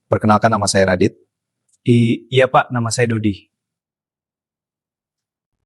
Perkenalkan, nama saya Radit. Iya Pak, nama saya Dodi.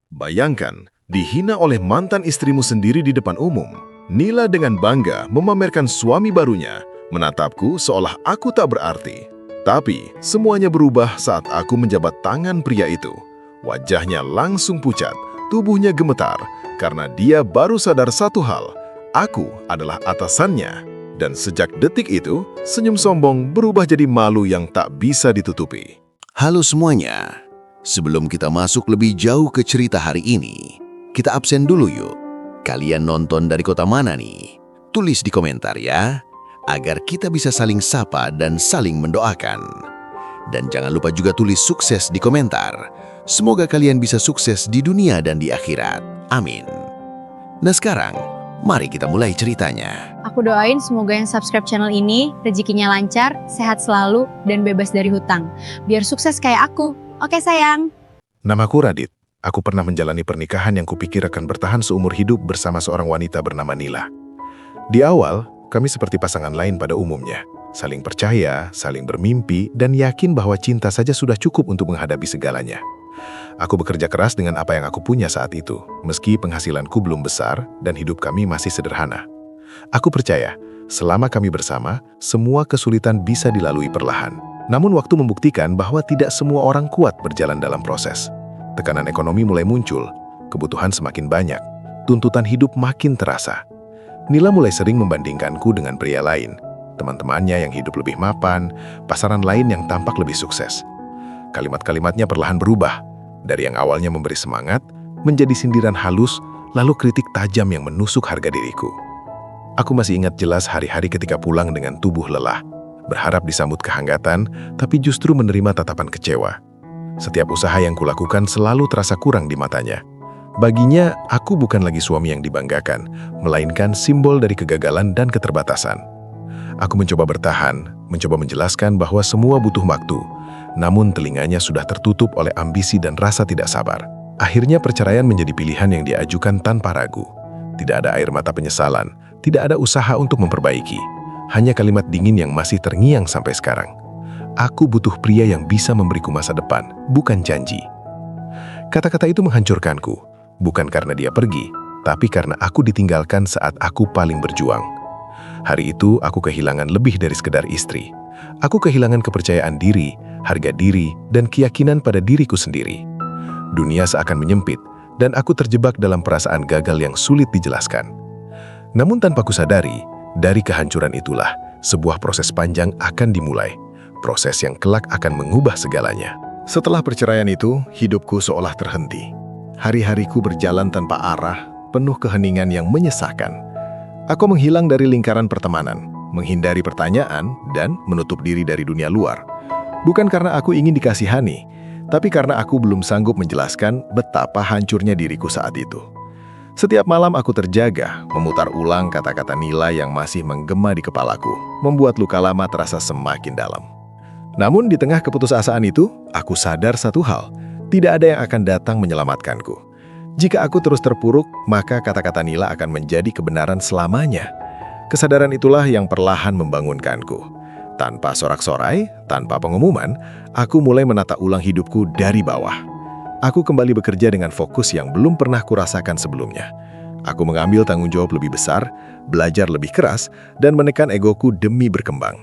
Bayangkan, dihina oleh mantan istrimu sendiri di depan umum. Nila dengan bangga memamerkan suami barunya, menatapku seolah aku tak berarti. Tapi, semuanya berubah saat aku menjabat tangan pria itu. Wajahnya langsung pucat, tubuhnya gemetar, karena dia baru sadar satu hal, aku adalah atasannya. Dan sejak detik itu, senyum sombong berubah jadi malu yang tak bisa ditutupi. Halo semuanya, sebelum kita masuk lebih jauh ke cerita hari ini, kita absen dulu yuk. Kalian nonton dari kota mana nih? Tulis di komentar ya, agar kita bisa saling sapa dan saling mendoakan. Dan jangan lupa juga tulis sukses di komentar. Semoga kalian bisa sukses di dunia dan di akhirat. Amin. Nah sekarang, mari kita mulai ceritanya. Aku doain semoga yang subscribe channel ini rezekinya lancar, sehat selalu, dan bebas dari hutang. Biar sukses kayak aku. Oke sayang. Namaku Radit. Aku pernah menjalani pernikahan yang kupikir akan bertahan seumur hidup bersama seorang wanita bernama Nila. Di awal, kami seperti pasangan lain pada umumnya. Saling percaya, saling bermimpi, dan yakin bahwa cinta saja sudah cukup untuk menghadapi segalanya. Aku bekerja keras dengan apa yang aku punya saat itu, meski penghasilanku belum besar dan hidup kami masih sederhana. Aku percaya, selama kami bersama, semua kesulitan bisa dilalui perlahan. Namun waktu membuktikan bahwa tidak semua orang kuat berjalan dalam proses. Tekanan ekonomi mulai muncul, kebutuhan semakin banyak, tuntutan hidup makin terasa. Nila mulai sering membandingkanku dengan pria lain, teman-temannya yang hidup lebih mapan, pasaran lain yang tampak lebih sukses. Kalimat-kalimatnya perlahan berubah, dari yang awalnya memberi semangat, menjadi sindiran halus, lalu kritik tajam yang menusuk harga diriku. Aku masih ingat jelas hari-hari ketika pulang dengan tubuh lelah, berharap disambut kehangatan, tapi justru menerima tatapan kecewa. Setiap usaha yang kulakukan selalu terasa kurang di matanya. Baginya, aku bukan lagi suami yang dibanggakan, melainkan simbol dari kegagalan dan keterbatasan. Aku mencoba bertahan, mencoba menjelaskan bahwa semua butuh waktu, namun telinganya sudah tertutup oleh ambisi dan rasa tidak sabar. Akhirnya perceraian menjadi pilihan yang diajukan tanpa ragu. Tidak ada air mata penyesalan, tidak ada usaha untuk memperbaiki. Hanya kalimat dingin yang masih terngiang sampai sekarang. Aku butuh pria yang bisa memberiku masa depan, bukan janji. Kata-kata itu menghancurkanku, bukan karena dia pergi, tapi karena aku ditinggalkan saat aku paling berjuang. Hari itu aku kehilangan lebih dari sekedar istri. Aku kehilangan kepercayaan diri, harga diri, dan keyakinan pada diriku sendiri. Dunia seakan menyempit, dan aku terjebak dalam perasaan gagal yang sulit dijelaskan. Namun tanpa kusadari, dari kehancuran itulah, sebuah proses panjang akan dimulai. Proses yang kelak akan mengubah segalanya. Setelah perceraian itu, hidupku seolah terhenti. Hari-hariku berjalan tanpa arah, penuh keheningan yang menyesakkan. Aku menghilang dari lingkaran pertemanan, menghindari pertanyaan, dan menutup diri dari dunia luar. Bukan karena aku ingin dikasihani, tapi karena aku belum sanggup menjelaskan betapa hancurnya diriku saat itu. Setiap malam aku terjaga, memutar ulang kata-kata Nila yang masih menggema di kepalaku, membuat luka lama terasa semakin dalam. Namun di tengah keputusasaan itu, aku sadar satu hal, tidak ada yang akan datang menyelamatkanku. Jika aku terus terpuruk, maka kata-kata Nila akan menjadi kebenaran selamanya. Kesadaran itulah yang perlahan membangunkanku. Tanpa sorak-sorai, tanpa pengumuman, aku mulai menata ulang hidupku dari bawah. Aku kembali bekerja dengan fokus yang belum pernah kurasakan sebelumnya. Aku mengambil tanggung jawab lebih besar, belajar lebih keras, dan menekan egoku demi berkembang.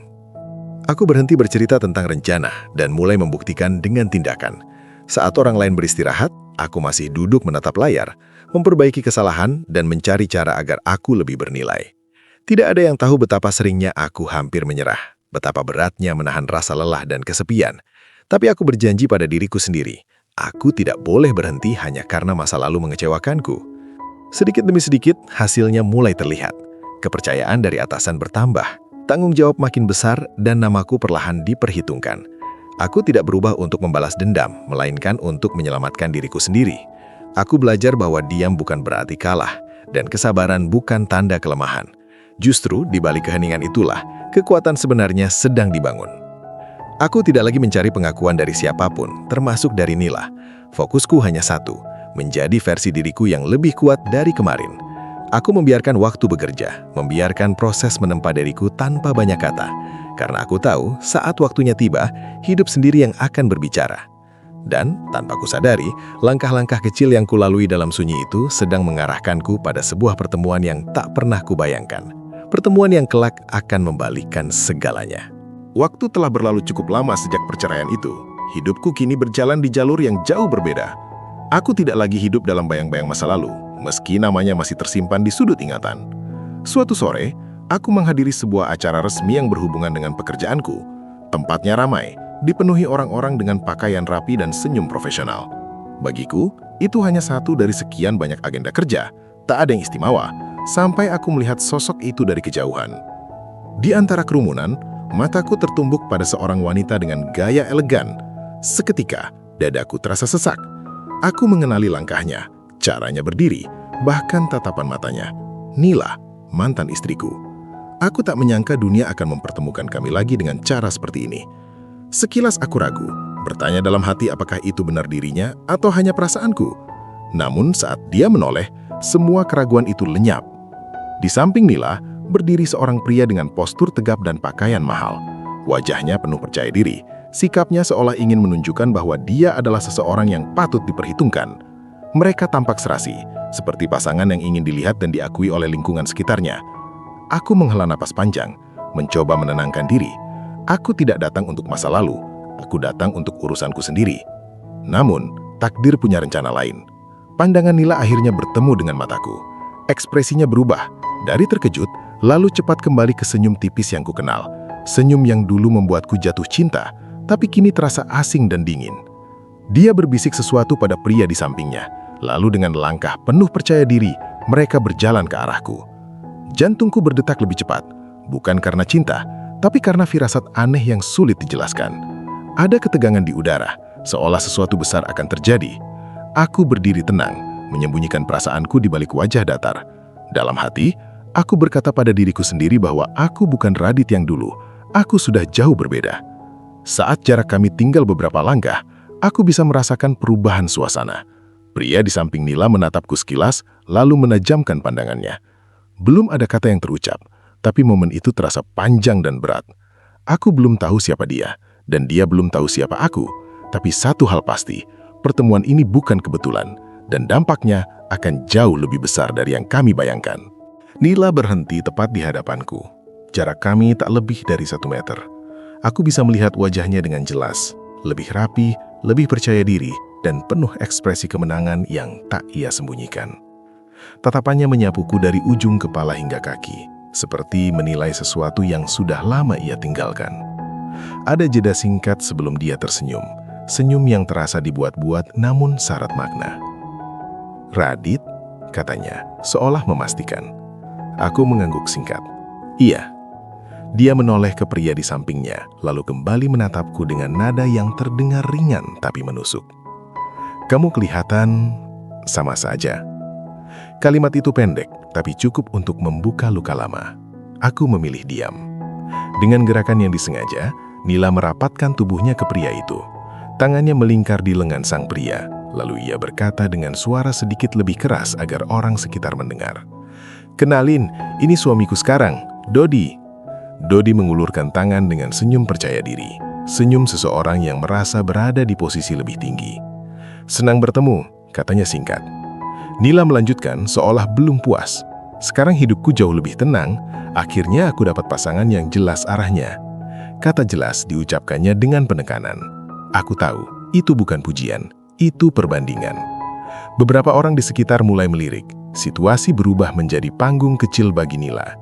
Aku berhenti bercerita tentang rencana dan mulai membuktikan dengan tindakan. Saat orang lain beristirahat, aku masih duduk menatap layar, memperbaiki kesalahan, dan mencari cara agar aku lebih bernilai. Tidak ada yang tahu betapa seringnya aku hampir menyerah, betapa beratnya menahan rasa lelah dan kesepian. Tapi aku berjanji pada diriku sendiri, aku tidak boleh berhenti hanya karena masa lalu mengecewakanku. Sedikit demi sedikit, hasilnya mulai terlihat. Kepercayaan dari atasan bertambah, tanggung jawab makin besar, dan namaku perlahan diperhitungkan. Aku tidak berubah untuk membalas dendam, melainkan untuk menyelamatkan diriku sendiri. Aku belajar bahwa diam bukan berarti kalah, dan kesabaran bukan tanda kelemahan. Justru di balik keheningan itulah, kekuatan sebenarnya sedang dibangun. Aku tidak lagi mencari pengakuan dari siapapun, termasuk dari Nila. Fokusku hanya satu, menjadi versi diriku yang lebih kuat dari kemarin. Aku membiarkan waktu bekerja, membiarkan proses menempa diriku tanpa banyak kata. Karena aku tahu saat waktunya tiba, hidup sendiri yang akan berbicara. Dan tanpa kusadari, langkah-langkah kecil yang kulalui dalam sunyi itu sedang mengarahkanku pada sebuah pertemuan yang tak pernah kubayangkan. Pertemuan yang kelak akan membalikkan segalanya. Waktu telah berlalu cukup lama sejak perceraian itu. Hidupku kini berjalan di jalur yang jauh berbeda. Aku tidak lagi hidup dalam bayang-bayang masa lalu, meski namanya masih tersimpan di sudut ingatan. Suatu sore, aku menghadiri sebuah acara resmi yang berhubungan dengan pekerjaanku. Tempatnya ramai, dipenuhi orang-orang dengan pakaian rapi dan senyum profesional. Bagiku, itu hanya satu dari sekian banyak agenda kerja. Tak ada yang istimewa, sampai aku melihat sosok itu dari kejauhan. Di antara kerumunan, mataku tertumbuk pada seorang wanita dengan gaya elegan. Seketika, dadaku terasa sesak. Aku mengenali langkahnya, caranya berdiri, bahkan tatapan matanya. Nila, mantan istriku. Aku tak menyangka dunia akan mempertemukan kami lagi dengan cara seperti ini. Sekilas aku ragu, bertanya dalam hati apakah itu benar dirinya atau hanya perasaanku. Namun saat dia menoleh, semua keraguan itu lenyap. Di samping Nila, berdiri seorang pria dengan postur tegap dan pakaian mahal. Wajahnya penuh percaya diri, sikapnya seolah ingin menunjukkan bahwa dia adalah seseorang yang patut diperhitungkan. Mereka tampak serasi, seperti pasangan yang ingin dilihat dan diakui oleh lingkungan sekitarnya. Aku menghela napas panjang, mencoba menenangkan diri. Aku tidak datang untuk masa lalu, aku datang untuk urusanku sendiri. Namun, takdir punya rencana lain. Pandangan Nila akhirnya bertemu dengan mataku. Ekspresinya berubah, dari terkejut, lalu cepat kembali ke senyum tipis yang kukenal. Senyum yang dulu membuatku jatuh cinta, tapi kini terasa asing dan dingin. Dia berbisik sesuatu pada pria di sampingnya. Lalu dengan langkah penuh percaya diri, mereka berjalan ke arahku. Jantungku berdetak lebih cepat, bukan karena cinta, tapi karena firasat aneh yang sulit dijelaskan. Ada ketegangan di udara, seolah sesuatu besar akan terjadi. Aku berdiri tenang, menyembunyikan perasaanku di balik wajah datar. Dalam hati, aku berkata pada diriku sendiri bahwa aku bukan Radit yang dulu, aku sudah jauh berbeda. Saat jarak kami tinggal beberapa langkah, aku bisa merasakan perubahan suasana. Pria di samping Nila menatapku sekilas, lalu menajamkan pandangannya. Belum ada kata yang terucap, tapi momen itu terasa panjang dan berat. Aku belum tahu siapa dia, dan dia belum tahu siapa aku. Tapi satu hal pasti, pertemuan ini bukan kebetulan, dan dampaknya akan jauh lebih besar dari yang kami bayangkan. Nila berhenti tepat di hadapanku. Jarak kami tak lebih dari 1 meter. Aku bisa melihat wajahnya dengan jelas, lebih rapi, lebih percaya diri, dan penuh ekspresi kemenangan yang tak ia sembunyikan. Tatapannya menyapuku dari ujung kepala hingga kaki, seperti menilai sesuatu yang sudah lama ia tinggalkan. Ada jeda singkat sebelum dia tersenyum, senyum yang terasa dibuat-buat namun syarat makna. "Radit," katanya, seolah memastikan. Aku mengangguk singkat. "Iya." Dia menoleh ke pria di sampingnya, lalu kembali menatapku dengan nada yang terdengar ringan tapi menusuk. "Kamu kelihatan sama saja." Kalimat itu pendek, tapi cukup untuk membuka luka lama. Aku memilih diam. Dengan gerakan yang disengaja, Nila merapatkan tubuhnya ke pria itu. Tangannya melingkar di lengan sang pria, lalu ia berkata dengan suara sedikit lebih keras agar orang sekitar mendengar. "Kenalin, ini suamiku sekarang, Dodi." Dodi mengulurkan tangan dengan senyum percaya diri, senyum seseorang yang merasa berada di posisi lebih tinggi. "Senang bertemu," katanya singkat. Nila melanjutkan seolah belum puas. "Sekarang hidupku jauh lebih tenang, akhirnya aku dapat pasangan yang jelas arahnya." Kata jelas diucapkannya dengan penekanan. Aku tahu, itu bukan pujian, itu perbandingan. Beberapa orang di sekitar mulai melirik. Situasi berubah menjadi panggung kecil bagi Nila.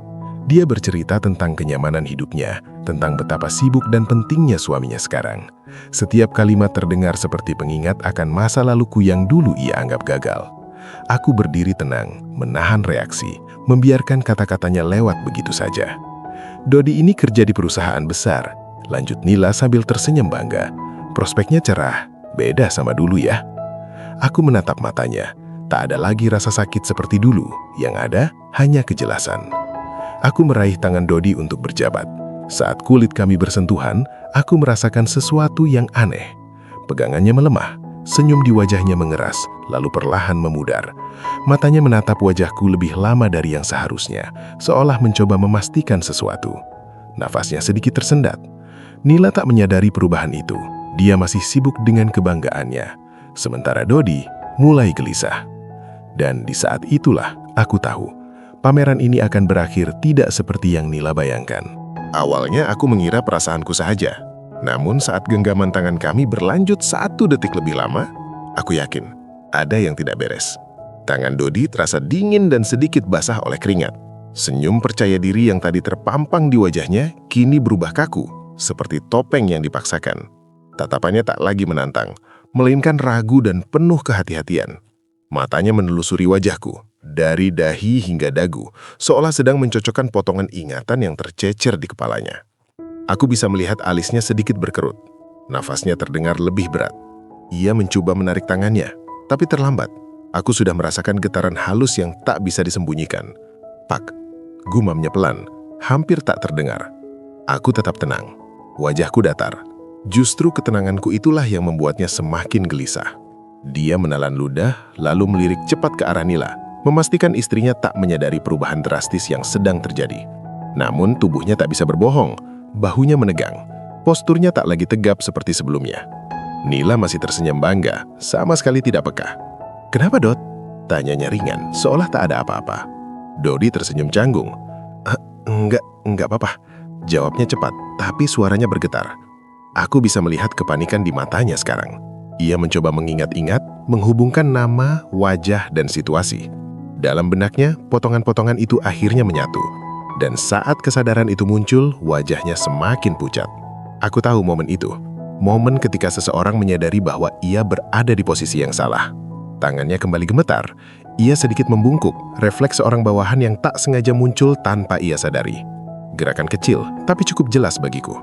Dia bercerita tentang kenyamanan hidupnya, tentang betapa sibuk dan pentingnya suaminya sekarang. Setiap kalimat terdengar seperti pengingat akan masa laluku yang dulu ia anggap gagal. Aku berdiri tenang, menahan reaksi, membiarkan kata-katanya lewat begitu saja. "Dodi ini kerja di perusahaan besar," lanjut Nila sambil tersenyum bangga. "Prospeknya cerah, beda sama dulu ya." Aku menatap matanya, tak ada lagi rasa sakit seperti dulu, yang ada hanya kejelasan. Aku meraih tangan Dodi untuk berjabat. Saat kulit kami bersentuhan, aku merasakan sesuatu yang aneh. Pegangannya melemah, Senyum di wajahnya mengeras, lalu perlahan memudar. Matanya menatap wajahku lebih lama dari yang seharusnya, seolah mencoba memastikan sesuatu. Nafasnya sedikit tersendat. Nila tak menyadari perubahan itu. Dia masih sibuk dengan kebanggaannya. Sementara Dodi mulai gelisah. Dan di saat itulah aku tahu, pameran ini akan berakhir tidak seperti yang Nila bayangkan. Awalnya aku mengira perasaanku saja. Namun saat genggaman tangan kami berlanjut 1 detik lebih lama, aku yakin ada yang tidak beres. Tangan Dodi terasa dingin dan sedikit basah oleh keringat. Senyum percaya diri yang tadi terpampang di wajahnya kini berubah kaku, seperti topeng yang dipaksakan. Tatapannya tak lagi menantang, melainkan ragu dan penuh kehati-hatian. Matanya menelusuri wajahku, dari dahi hingga dagu, seolah sedang mencocokkan potongan ingatan yang tercecer di kepalanya. Aku bisa melihat alisnya sedikit berkerut. Nafasnya terdengar lebih berat. Ia mencoba menarik tangannya, tapi terlambat. Aku sudah merasakan getaran halus yang tak bisa disembunyikan. Pak, gumamnya pelan, hampir tak terdengar. Aku tetap tenang. Wajahku datar. Justru ketenanganku itulah yang membuatnya semakin gelisah. Dia menelan ludah, lalu melirik cepat ke arah Nila, memastikan istrinya tak menyadari perubahan drastis yang sedang terjadi. Namun tubuhnya tak bisa berbohong. Bahunya menegang, posturnya tak lagi tegap seperti sebelumnya. Nila masih tersenyum bangga, sama sekali tidak peka. "Kenapa, Dot?" tanyanya ringan, seolah tak ada apa-apa. Dodi tersenyum canggung. Enggak apa-apa," jawabnya cepat, tapi suaranya bergetar. Aku bisa melihat kepanikan di matanya sekarang. Ia mencoba mengingat-ingat, menghubungkan nama, wajah, dan situasi. Dalam benaknya, potongan-potongan itu akhirnya menyatu. Dan saat kesadaran itu muncul, wajahnya semakin pucat. Aku tahu momen itu. Momen ketika seseorang menyadari bahwa ia berada di posisi yang salah. Tangannya kembali gemetar. Ia sedikit membungkuk, refleks seorang bawahan yang tak sengaja muncul tanpa ia sadari. Gerakan kecil, tapi cukup jelas bagiku.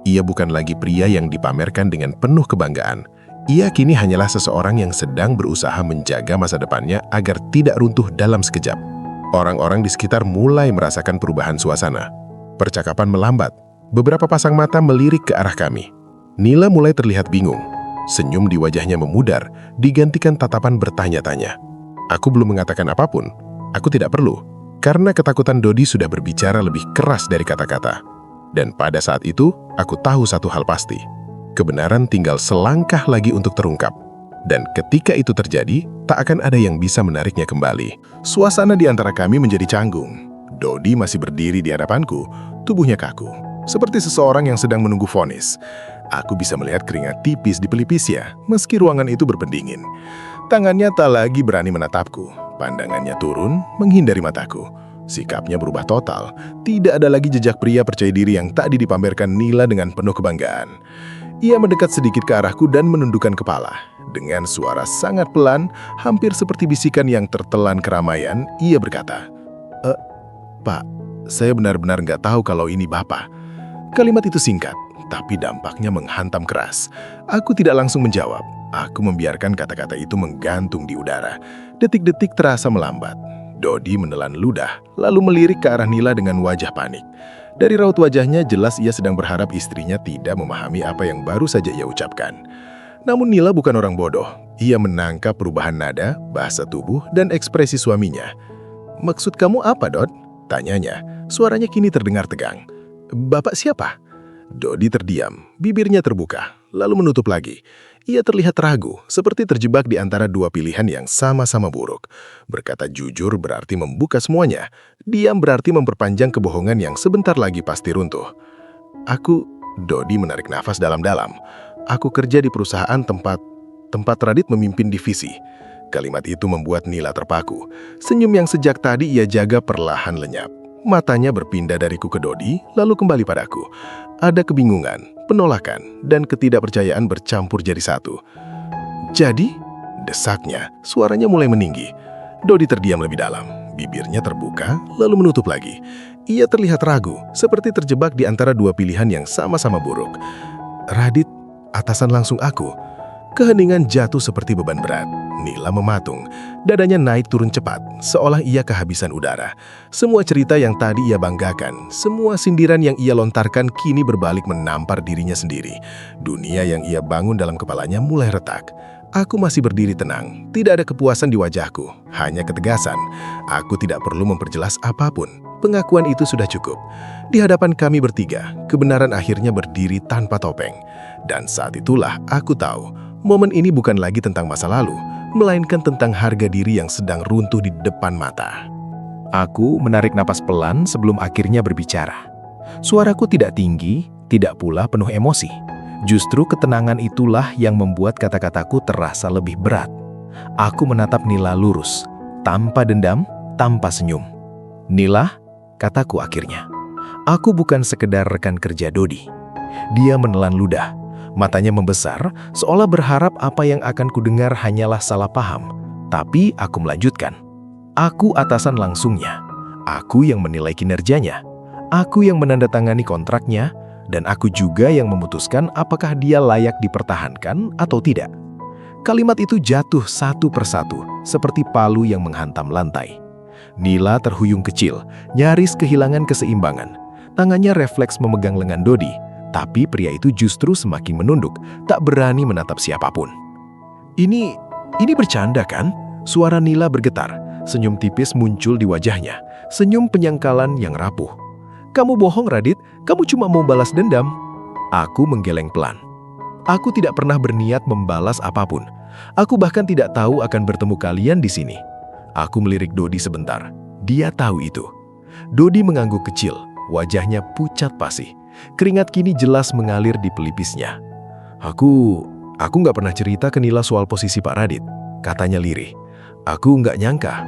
Ia bukan lagi pria yang dipamerkan dengan penuh kebanggaan. Ia kini hanyalah seseorang yang sedang berusaha menjaga masa depannya agar tidak runtuh dalam sekejap. Orang-orang di sekitar mulai merasakan perubahan suasana. Percakapan melambat. Beberapa pasang mata melirik ke arah kami. Nila mulai terlihat bingung. Senyum di wajahnya memudar, digantikan tatapan bertanya-tanya. Aku belum mengatakan apapun. Aku tidak perlu, karena ketakutan Dodi sudah berbicara lebih keras dari kata-kata. Dan pada saat itu, aku tahu satu hal pasti. Kebenaran tinggal selangkah lagi untuk terungkap. Dan ketika itu terjadi, tak akan ada yang bisa menariknya kembali. Suasana di antara kami menjadi canggung. Dodi masih berdiri di hadapanku, tubuhnya kaku, seperti seseorang yang sedang menunggu vonis. Aku bisa melihat keringat tipis di pelipisnya, meski ruangan itu berpendingin. Tangannya tak lagi berani menatapku. Pandangannya turun, menghindari mataku. Sikapnya berubah total. Tidak ada lagi jejak pria percaya diri yang tadi dipamerkan Nila dengan penuh kebanggaan. Ia mendekat sedikit ke arahku dan menundukkan kepala. Dengan suara sangat pelan, hampir seperti bisikan yang tertelan keramaian, ia berkata, "Pak, saya benar-benar nggak tahu kalau ini Bapak." Kalimat itu singkat, tapi dampaknya menghantam keras. Aku tidak langsung menjawab. Aku membiarkan kata-kata itu menggantung di udara. Detik-detik terasa melambat. Dodi menelan ludah, lalu melirik ke arah Nila dengan wajah panik. Dari raut wajahnya jelas ia sedang berharap istrinya tidak memahami apa yang baru saja ia ucapkan. Namun Nila bukan orang bodoh. Ia menangkap perubahan nada, bahasa tubuh, dan ekspresi suaminya. "Maksud kamu apa, Dot?" tanyanya. Suaranya kini terdengar tegang. "Bapak siapa?" Dodi terdiam, bibirnya terbuka, lalu menutup lagi. Ia terlihat ragu, seperti terjebak di antara dua pilihan yang sama-sama buruk. Berkata jujur berarti membuka semuanya. Diam berarti memperpanjang kebohongan yang sebentar lagi pasti runtuh. Dodi menarik nafas dalam-dalam. "Aku kerja di perusahaan tempat Radit memimpin divisi." Kalimat itu membuat Nila terpaku. Senyum yang sejak tadi ia jaga perlahan lenyap. Matanya berpindah dariku ke Dodi, lalu kembali padaku. Ada kebingungan, penolakan, dan ketidakpercayaan bercampur jadi satu. "Jadi?" desaknya, suaranya mulai meninggi. Dodi terdiam lebih dalam, bibirnya terbuka, lalu menutup lagi. Ia terlihat ragu, seperti terjebak di antara dua pilihan yang sama-sama buruk. "Radit, atasan langsung aku." Keheningan jatuh seperti beban berat. Nila mematung. Dadanya naik turun cepat, seolah ia kehabisan udara. Semua cerita yang tadi ia banggakan, semua sindiran yang ia lontarkan kini berbalik menampar dirinya sendiri. Dunia yang ia bangun dalam kepalanya mulai retak. Aku masih berdiri tenang, tidak ada kepuasan di wajahku, hanya ketegasan. Aku tidak perlu memperjelas apapun. Pengakuan itu sudah cukup. Di hadapan kami bertiga, kebenaran akhirnya berdiri tanpa topeng. Dan saat itulah aku tahu, momen ini bukan lagi tentang masa lalu, melainkan tentang harga diri yang sedang runtuh di depan mata. Aku menarik napas pelan sebelum akhirnya berbicara. Suaraku tidak tinggi, tidak pula penuh emosi. Justru ketenangan itulah yang membuat kata-kataku terasa lebih berat. Aku menatap Nila lurus, tanpa dendam, tanpa senyum. "Nila," kataku akhirnya, "aku bukan sekedar rekan kerja Dodi." Dia menelan ludah, matanya membesar, seolah berharap apa yang akan kudengar hanyalah salah paham. Tapi aku melanjutkan. "Aku atasan langsungnya. Aku yang menilai kinerjanya. Aku yang menandatangani kontraknya. Dan aku juga yang memutuskan apakah dia layak dipertahankan atau tidak." Kalimat itu jatuh satu persatu, seperti palu yang menghantam lantai. Nila terhuyung kecil, nyaris kehilangan keseimbangan. Tangannya refleks memegang lengan Dodi, tapi pria itu justru semakin menunduk, tak berani menatap siapapun. Ini bercanda kan?" Suara Nila bergetar, senyum tipis muncul di wajahnya, senyum penyangkalan yang rapuh. "Kamu bohong, Radit. Kamu cuma mau balas dendam." Aku menggeleng pelan. Aku tidak pernah berniat membalas apapun. Aku bahkan tidak tahu akan bertemu kalian di sini. Aku melirik Dodi sebentar. Dia tahu itu. Dodi mengangguk kecil, wajahnya pucat pasi. Keringat kini jelas mengalir di pelipisnya. Aku nggak pernah cerita ke Nila soal posisi Pak Radit," katanya lirih. Aku nggak nyangka.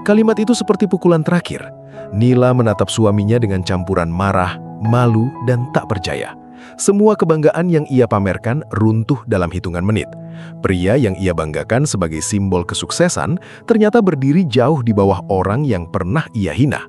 Kalimat itu seperti pukulan terakhir. Nila menatap suaminya dengan campuran marah, malu, dan tak percaya. Semua kebanggaan yang ia pamerkan runtuh dalam hitungan menit. Pria yang ia banggakan sebagai simbol kesuksesan ternyata berdiri jauh di bawah orang yang pernah ia hina.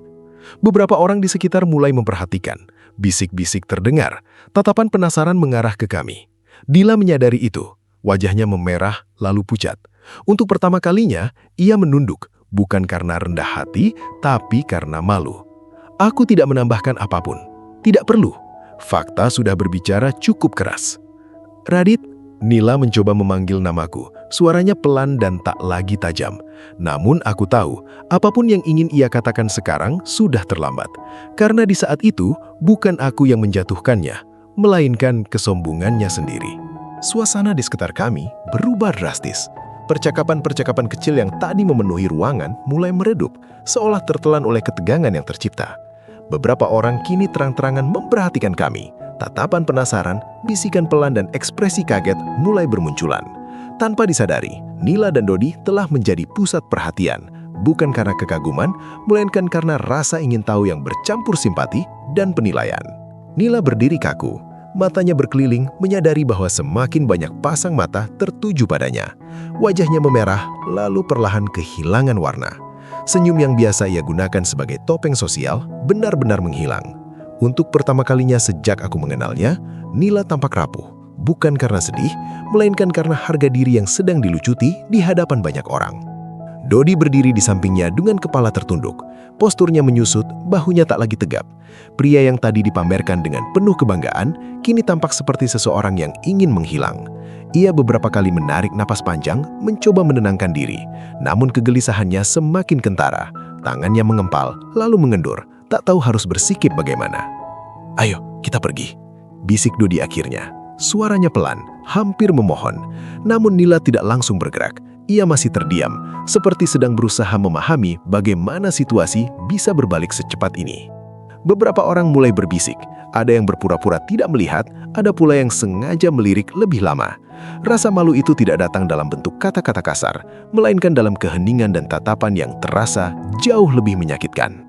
Beberapa orang di sekitar mulai memperhatikan. Bisik-bisik terdengar. Tatapan penasaran mengarah ke kami. Dila menyadari itu. Wajahnya memerah lalu pucat. Untuk pertama kalinya, ia menunduk. Bukan karena rendah hati, tapi karena malu. Aku tidak menambahkan apapun. Tidak perlu. Fakta sudah berbicara cukup keras. "Radit," Nila mencoba memanggil namaku. Suaranya pelan dan tak lagi tajam. Namun aku tahu, apapun yang ingin ia katakan sekarang sudah terlambat. Karena di saat itu, bukan aku yang menjatuhkannya, melainkan kesombongannya sendiri. Suasana di sekitar kami berubah drastis. Percakapan-percakapan kecil yang tadi memenuhi ruangan mulai meredup, seolah tertelan oleh ketegangan yang tercipta. Beberapa orang kini terang-terangan memperhatikan kami. Tatapan penasaran, bisikan pelan, dan ekspresi kaget mulai bermunculan. Tanpa disadari, Nila dan Dodi telah menjadi pusat perhatian, bukan karena kekaguman, melainkan karena rasa ingin tahu yang bercampur simpati dan penilaian. Nila berdiri kaku. Matanya berkeliling, menyadari bahwa semakin banyak pasang mata tertuju padanya. Wajahnya memerah, lalu perlahan kehilangan warna. Senyum yang biasa ia gunakan sebagai topeng sosial benar-benar menghilang. Untuk pertama kalinya sejak aku mengenalnya, Nila tampak rapuh. Bukan karena sedih, melainkan karena harga diri yang sedang dilucuti di hadapan banyak orang. Dodi berdiri di sampingnya dengan kepala tertunduk. Posturnya menyusut, bahunya tak lagi tegap. Pria yang tadi dipamerkan dengan penuh kebanggaan, kini tampak seperti seseorang yang ingin menghilang. Ia beberapa kali menarik napas panjang, mencoba menenangkan diri. Namun kegelisahannya semakin kentara. Tangannya mengempal, lalu mengendur, tak tahu harus bersikap bagaimana. "Ayo, kita pergi," bisik Dodi akhirnya. Suaranya pelan, hampir memohon. Namun Nila tidak langsung bergerak. Ia masih terdiam, seperti sedang berusaha memahami bagaimana situasi bisa berbalik secepat ini. Beberapa orang mulai berbisik. Ada yang berpura-pura tidak melihat, ada pula yang sengaja melirik lebih lama. Rasa malu itu tidak datang dalam bentuk kata-kata kasar, melainkan dalam keheningan dan tatapan yang terasa jauh lebih menyakitkan.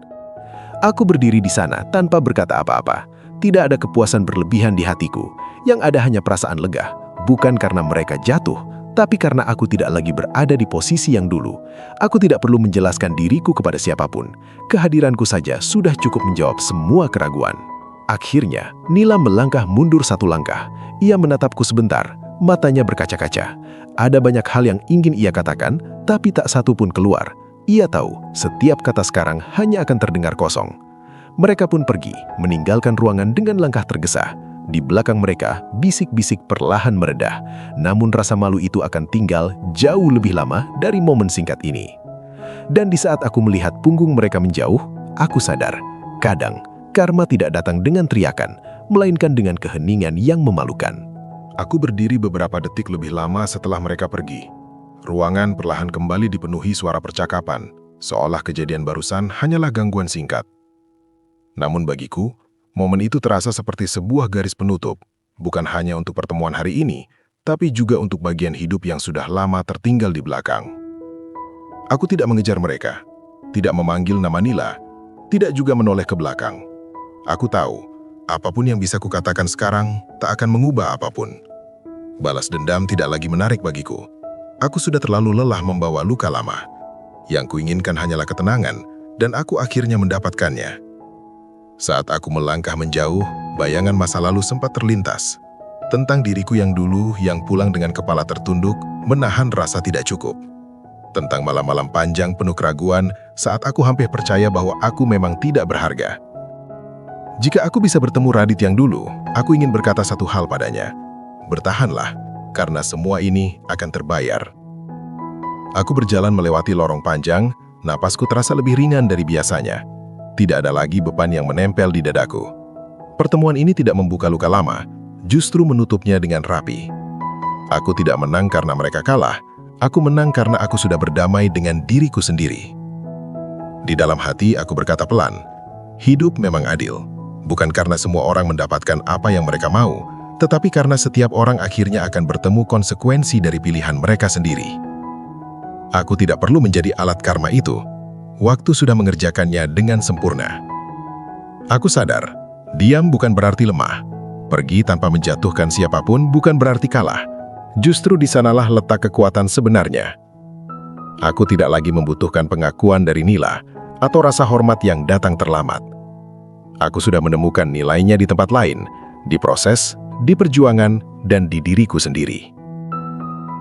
Aku berdiri di sana tanpa berkata apa-apa. Tidak ada kepuasan berlebihan di hatiku. Yang ada hanya perasaan lega, bukan karena mereka jatuh, tapi karena aku tidak lagi berada di posisi yang dulu. Aku tidak perlu menjelaskan diriku kepada siapapun. Kehadiranku saja sudah cukup menjawab semua keraguan. Akhirnya, Nila melangkah mundur satu langkah. Ia menatapku sebentar, matanya berkaca-kaca. Ada banyak hal yang ingin ia katakan, tapi tak satu pun keluar. Ia tahu, setiap kata sekarang hanya akan terdengar kosong. Mereka pun pergi, meninggalkan ruangan dengan langkah tergesa. Di belakang mereka, bisik-bisik perlahan meredah, namun rasa malu itu akan tinggal jauh lebih lama dari momen singkat ini. Dan di saat aku melihat punggung mereka menjauh, aku sadar, kadang karma tidak datang dengan teriakan, melainkan dengan keheningan yang memalukan. Aku berdiri beberapa detik lebih lama setelah mereka pergi. Ruangan perlahan kembali dipenuhi suara percakapan, seolah kejadian barusan hanyalah gangguan singkat. Namun bagiku, momen itu terasa seperti sebuah garis penutup, bukan hanya untuk pertemuan hari ini, tapi juga untuk bagian hidup yang sudah lama tertinggal di belakang. Aku tidak mengejar mereka, tidak memanggil nama Nila, tidak juga menoleh ke belakang. Aku tahu, apapun yang bisa kukatakan sekarang tak akan mengubah apapun. Balas dendam tidak lagi menarik bagiku. Aku sudah terlalu lelah membawa luka lama. Yang kuinginkan hanyalah ketenangan, dan aku akhirnya mendapatkannya. Saat aku melangkah menjauh, bayangan masa lalu sempat terlintas. Tentang diriku yang dulu yang pulang dengan kepala tertunduk, menahan rasa tidak cukup. Tentang malam-malam panjang penuh keraguan saat aku hampir percaya bahwa aku memang tidak berharga. Jika aku bisa bertemu Radit yang dulu, aku ingin berkata satu hal padanya. Bertahanlah, karena semua ini akan terbayar. Aku berjalan melewati lorong panjang, napasku terasa lebih ringan dari biasanya. Tidak ada lagi beban yang menempel di dadaku. Pertemuan ini tidak membuka luka lama, justru menutupnya dengan rapi. Aku tidak menang karena mereka kalah, aku menang karena aku sudah berdamai dengan diriku sendiri. Di dalam hati aku berkata pelan, hidup memang adil. Bukan karena semua orang mendapatkan apa yang mereka mau, tetapi karena setiap orang akhirnya akan bertemu konsekuensi dari pilihan mereka sendiri. Aku tidak perlu menjadi alat karma itu. Waktu sudah mengerjakannya dengan sempurna. Aku sadar, diam bukan berarti lemah. Pergi tanpa menjatuhkan siapapun bukan berarti kalah. Justru di sanalah letak kekuatan sebenarnya. Aku tidak lagi membutuhkan pengakuan dari Nila atau rasa hormat yang datang terlambat. Aku sudah menemukan nilainya di tempat lain, di proses, di perjuangan, dan di diriku sendiri.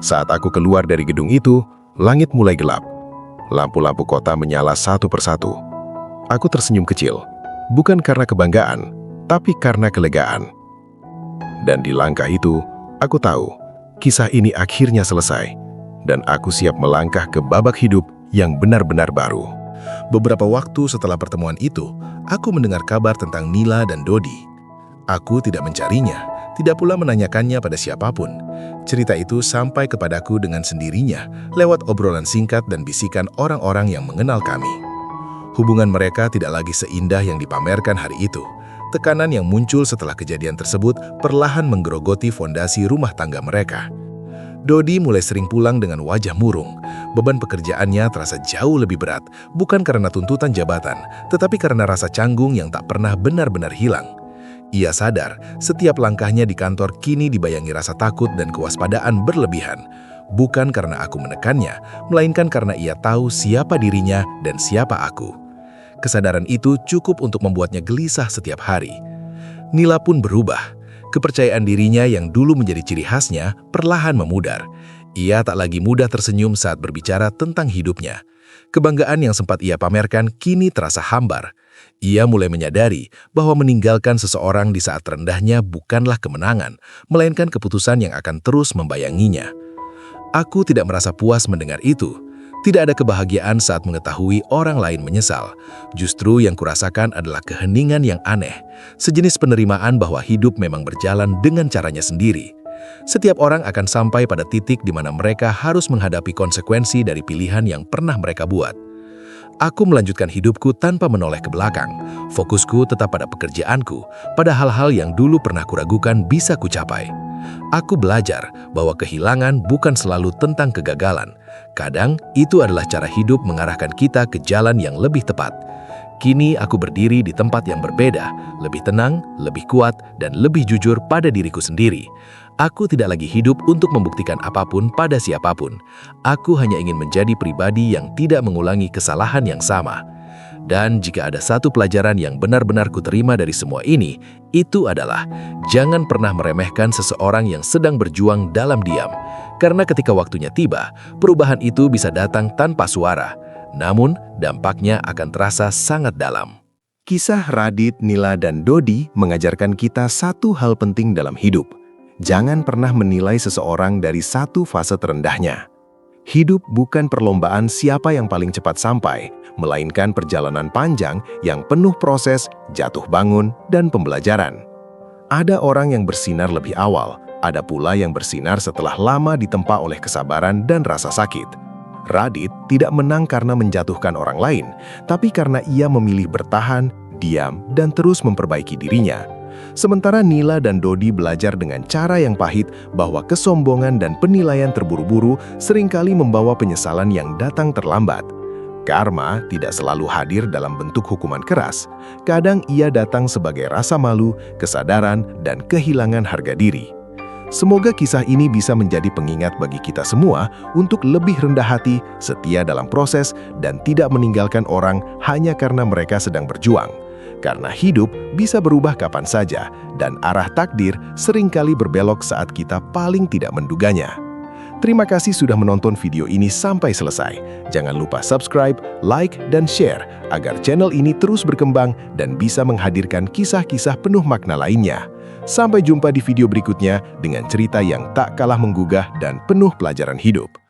Saat aku keluar dari gedung itu, langit mulai gelap. Lampu-lampu kota menyala satu persatu. Aku tersenyum kecil, bukan karena kebanggaan, tapi karena kelegaan. Dan di langkah itu, aku tahu, kisah ini akhirnya selesai, dan aku siap melangkah ke babak hidup yang benar-benar baru. Beberapa waktu setelah pertemuan itu, aku mendengar kabar tentang Nila dan Dodi. Aku tidak mencarinya, tidak pula menanyakannya pada siapapun. Cerita itu sampai kepadaku dengan sendirinya lewat obrolan singkat dan bisikan orang-orang yang mengenal kami. Hubungan mereka tidak lagi seindah yang dipamerkan hari itu. Tekanan yang muncul setelah kejadian tersebut perlahan menggerogoti fondasi rumah tangga mereka. Dodi mulai sering pulang dengan wajah murung. Beban pekerjaannya terasa jauh lebih berat, bukan karena tuntutan jabatan, tetapi karena rasa canggung yang tak pernah benar-benar hilang. Ia sadar, setiap langkahnya di kantor kini dibayangi rasa takut dan kewaspadaan berlebihan. Bukan karena aku menekannya, melainkan karena ia tahu siapa dirinya dan siapa aku. Kesadaran itu cukup untuk membuatnya gelisah setiap hari. Nila pun berubah. Kepercayaan dirinya yang dulu menjadi ciri khasnya perlahan memudar. Ia tak lagi mudah tersenyum saat berbicara tentang hidupnya. Kebanggaan yang sempat ia pamerkan kini terasa hambar. Ia mulai menyadari bahwa meninggalkan seseorang di saat terendahnya bukanlah kemenangan, melainkan keputusan yang akan terus membayanginya. Aku tidak merasa puas mendengar itu. Tidak ada kebahagiaan saat mengetahui orang lain menyesal. Justru yang kurasakan adalah keheningan yang aneh, sejenis penerimaan bahwa hidup memang berjalan dengan caranya sendiri. Setiap orang akan sampai pada titik di mana mereka harus menghadapi konsekuensi dari pilihan yang pernah mereka buat. Aku melanjutkan hidupku tanpa menoleh ke belakang. Fokusku tetap pada pekerjaanku, pada hal-hal yang dulu pernah kuragukan bisa kucapai. Aku belajar bahwa kehilangan bukan selalu tentang kegagalan. Kadang itu adalah cara hidup mengarahkan kita ke jalan yang lebih tepat. Kini aku berdiri di tempat yang berbeda, lebih tenang, lebih kuat, dan lebih jujur pada diriku sendiri. Aku tidak lagi hidup untuk membuktikan apapun pada siapapun. Aku hanya ingin menjadi pribadi yang tidak mengulangi kesalahan yang sama. Dan jika ada satu pelajaran yang benar-benar kuterima dari semua ini, itu adalah jangan pernah meremehkan seseorang yang sedang berjuang dalam diam. Karena ketika waktunya tiba, perubahan itu bisa datang tanpa suara. Namun, dampaknya akan terasa sangat dalam. Kisah Radit, Nila, dan Dodi mengajarkan kita satu hal penting dalam hidup. Jangan pernah menilai seseorang dari satu fase terendahnya. Hidup bukan perlombaan siapa yang paling cepat sampai, melainkan perjalanan panjang yang penuh proses, jatuh bangun, dan pembelajaran. Ada orang yang bersinar lebih awal, ada pula yang bersinar setelah lama ditempa oleh kesabaran dan rasa sakit. Radit tidak menang karena menjatuhkan orang lain, tapi karena ia memilih bertahan, diam, dan terus memperbaiki dirinya. Sementara Nila dan Dodi belajar dengan cara yang pahit bahwa kesombongan dan penilaian terburu-buru seringkali membawa penyesalan yang datang terlambat. Karma tidak selalu hadir dalam bentuk hukuman keras. Kadang ia datang sebagai rasa malu, kesadaran, dan kehilangan harga diri. Semoga kisah ini bisa menjadi pengingat bagi kita semua untuk lebih rendah hati, setia dalam proses, dan tidak meninggalkan orang hanya karena mereka sedang berjuang. Karena hidup bisa berubah kapan saja, dan arah takdir seringkali berbelok saat kita paling tidak menduganya. Terima kasih sudah menonton video ini sampai selesai. Jangan lupa subscribe, like, dan share agar channel ini terus berkembang dan bisa menghadirkan kisah-kisah penuh makna lainnya. Sampai jumpa di video berikutnya dengan cerita yang tak kalah menggugah dan penuh pelajaran hidup.